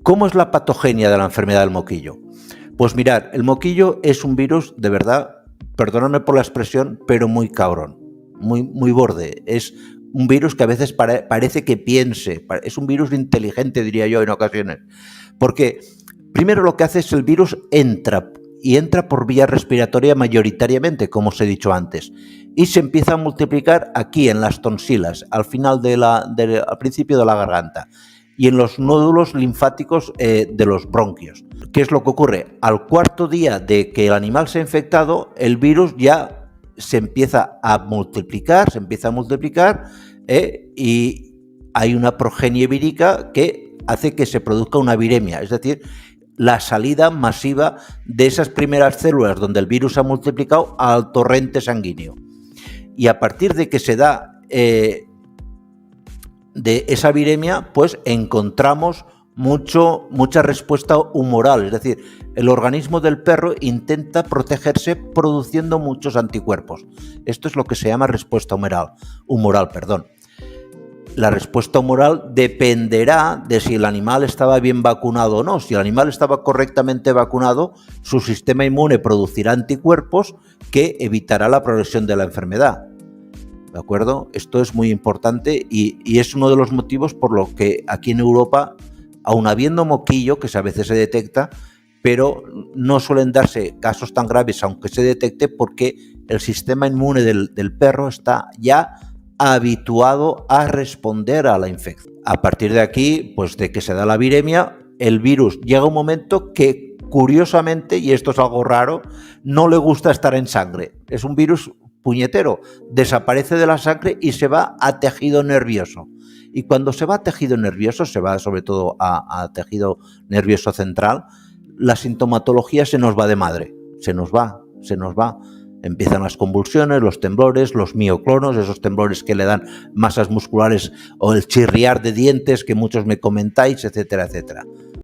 ¿Cómo es la patogenia de la enfermedad del moquillo? Pues mirad, el moquillo es un virus de verdad, perdonadme por la expresión, pero muy cabrón, muy borde. Es un virus que a veces parece que piense, es un virus inteligente, diría yo en ocasiones. Porque primero lo que hace es el virus entra por vía respiratoria mayoritariamente, como os he dicho antes, y se empieza a multiplicar aquí en las tonsilas, al principio de la garganta y en los nódulos linfáticos de los bronquios. ¿Qué es lo que ocurre? Al cuarto día de que el animal se ha infectado, el virus ya se empieza a multiplicar, y hay una progenie vírica que hace que se produzca una viremia, es decir, la salida masiva de esas primeras células donde el virus ha multiplicado al torrente sanguíneo. Y a partir de que se da de esa viremia, pues encontramos mucha respuesta humoral, es decir, el organismo del perro intenta protegerse produciendo muchos anticuerpos. Esto es lo que se llama respuesta humoral. La respuesta humoral dependerá de si el animal estaba bien vacunado o no. Si el animal estaba correctamente vacunado, su sistema inmune producirá anticuerpos que evitará la progresión de la enfermedad. ¿De acuerdo? Esto es muy importante y es uno de los motivos por los que aquí en Europa, aun habiendo moquillo, que a veces se detecta, pero no suelen darse casos tan graves aunque se detecte, porque el sistema inmune del perro está ya habituado a responder a la infección. A partir de aquí, pues de que se da la viremia, el virus llega a un momento que, curiosamente, y esto es algo raro, no le gusta estar en sangre. Es un virus puñetero, desaparece de la sangre y se va a tejido nervioso. Y cuando se va a tejido nervioso, se va sobre todo a tejido nervioso central, la sintomatología se nos va de madre, se nos va. Empiezan las convulsiones, los temblores, los mioclonos, esos temblores que le dan masas musculares, o el chirriar de dientes que muchos me comentáis, etcétera, etcétera.